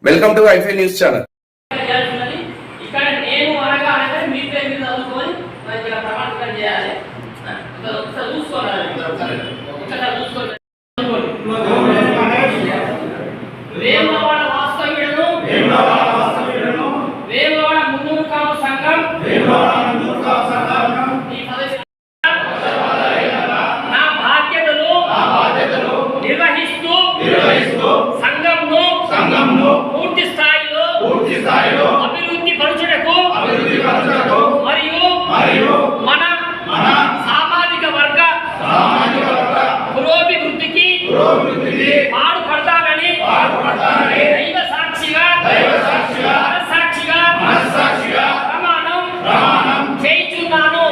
Welcome to ఐఫై news channel. ఇక్కడ నేను అనగా అంటే మీ పేరు మీద చదువుకొని ఇక్కడ ప్రమాణం చేయాలి. వేములవాడ వాస్తవ్యులను వేములవాడ మున్నూరు కాపు సంఘం నా బాధ్యతలు నిర్వహిస్తూ సంఘంను పూర్తి స్థాయిలో అభివృద్ధి పరచుటకు మరియు మన సామాజిక వర్గ పురోభివృద్ధికి పాటుపడతానని దైవ సాక్షిగా మనస్సాక్షిగా ప్రమాణం చేయుచున్నాను.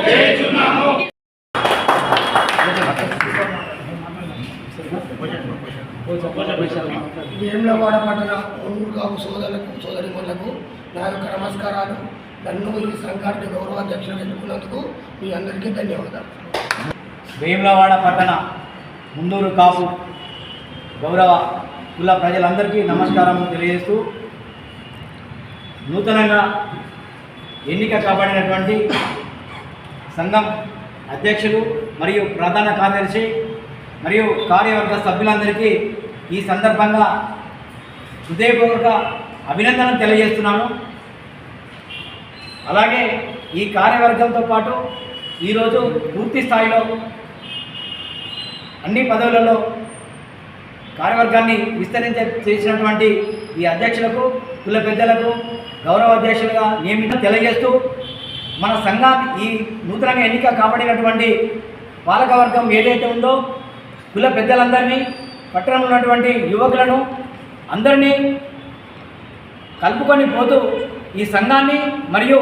వేములవాడ పట్టణ మున్నూరు కాపు సోదరులకు సోదరిమణులకు నా యొక్క నమస్కారాలు. నన్ను ఈ సంఘానికి గౌరవాధ్యక్షులు ఎన్నుకున్నందుకు మీ అందరికీ ధన్యవాదాలు. వేములవాడ పట్టణ మున్నూరు కాపు గౌరవ కుల ప్రజలందరికీ నమస్కారం తెలియజేస్తూ, నూతనంగా ఎన్నిక కాబడినటువంటి సంఘం అధ్యక్షులు మరియు ప్రధాన కార్యదర్శి మరియు కార్యవర్గ సభ్యులందరికీ ఈ సందర్భంగా హృదయపూర్వక అభినందనలు తెలియజేస్తున్నాను. అలాగే ఈ కార్యవర్గంతో పాటు ఈరోజు పూర్తి స్థాయిలో అన్ని పదవులలో కార్యవర్గాన్ని చేసినటువంటి ఈ అధ్యక్షులకు, కుల పెద్దలకు, గౌరవ అధ్యక్షులుగా నియమించడం తెలియజేస్తూ, మన సంఘాన్ని ఈ నూతనంగా ఎన్నిక కాబడినటువంటి పాలకవర్గం ఏదైతే ఉందో కుల పెద్దలందరినీ, పట్టణంలో ఉన్నటువంటి యువకులను అందరినీ కలుపుకొని పోతూ ఈ సంఘాన్ని మరియు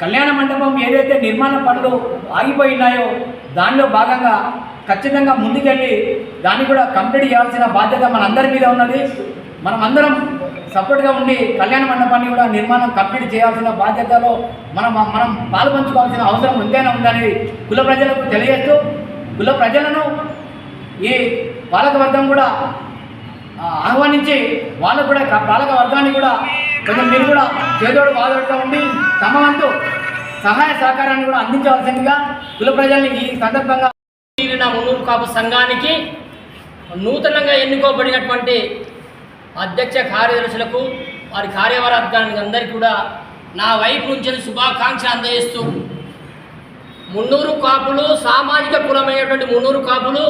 కళ్యాణ మండపం ఏదైతే నిర్మాణ పనులు ఆగిపోయినాయో దానిలో భాగంగా ఖచ్చితంగా ముందుకెళ్ళి దాన్ని కూడా కంప్లీట్ చేయాల్సిన బాధ్యత మనందరి మీద ఉన్నది. మనం అందరం సపోర్ట్గా ఉండి కళ్యాణ మండపాన్ని కూడా నిర్మాణం కంప్లీట్ చేయాల్సిన బాధ్యతలో మనం పాల్పంచుకోవాల్సిన అవసరం ఎంతైనా ఉందని కుల ప్రజలకు తెలియజేస్తూ, కుల ప్రజలను ఈ పాలకవర్గం కూడా ఆహ్వానించి వాళ్ళకు కూడా పాలక వర్గాన్ని కూడా కొంచెం మీరు కూడా చేదోడు బాధోడుగా ఉండి తమ వంతు సహాయ సహకారాన్ని కూడా అందించవలసిందిగా కుల ప్రజల్ని ఈ సందర్భంగా మున్నూరు కాపు సంఘానికి నూతనంగా ఎన్నుకోబడినటువంటి అధ్యక్ష కార్యదర్శులకు, వారి కార్యవర్గానికి అందరికీ కూడా నా వైపు నుంచి శుభాకాంక్షలు అందజేస్తూ, మున్నూరు కాపులు సామాజిక కులమైనటువంటి మున్నూరు కాపులు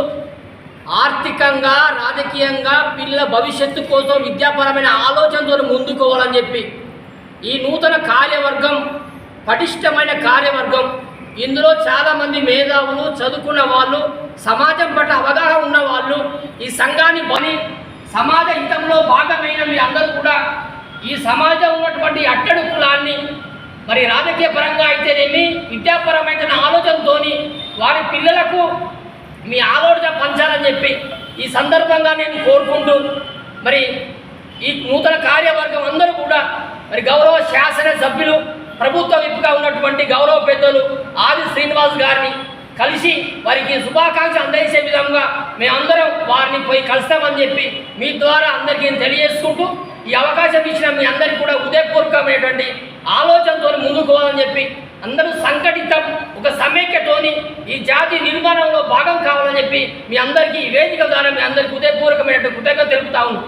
ఆర్థికంగా, రాజకీయంగా పిల్లల భవిష్యత్తు కోసం విద్యాపరమైన ఆలోచనతో ముందుకోవాలని చెప్పి ఈ నూతన కార్యవర్గం పటిష్టమైన కార్యవర్గం. ఇందులో చాలామంది మేధావులు, చదువుకున్న వాళ్ళు, సమాజం పట్ల అవగాహన ఉన్న వాళ్ళు, ఈ సంఘాన్ని సమాజ హితంలో భాగమైన మీ అందరూ కూడా ఈ సమాజం ఉన్నటువంటి అట్టడు కులాన్ని మరి రాజకీయ పరంగా అయితేనేమి, విద్యాపరమైన ఆలోచనతో వారి పిల్లలకు మీ ఆలోచన పంచాలని చెప్పి ఈ సందర్భంగా నేను కోరుకుంటూ, మరి ఈ నూతన కార్యవర్గం అందరూ కూడా మరి గౌరవ శాసనసభ్యులు, ప్రభుత్వ విప్గా ఉన్నటువంటి గౌరవ పెద్దలు ఆది శ్రీనివాస్ గారిని కలిసి వారికి శుభాకాంక్షలు అందజేసే విధంగా మేమందరం వారిని పోయి కలుస్తామని చెప్పి మీ ద్వారా అందరికీ తెలియజేసుకుంటూ, ఈ అవకాశం ఇచ్చిన మీ అందరికీ కూడా హృదయపూర్వకమైనటువంటి ఆలోచనతో ముందుకోవాలని చెప్పి అందరూ సంఘటితం ఒక సమైక్యతోని ఈ జాతి నిర్మాణంలో భాగం కావాలని చెప్పి మీ అందరికీ ఈ వేదిక ద్వారా మీ అందరికీ హృదయపూర్వకమైనటువంటి కృతజ్ఞత తెలుపుతా ఉన్నాం.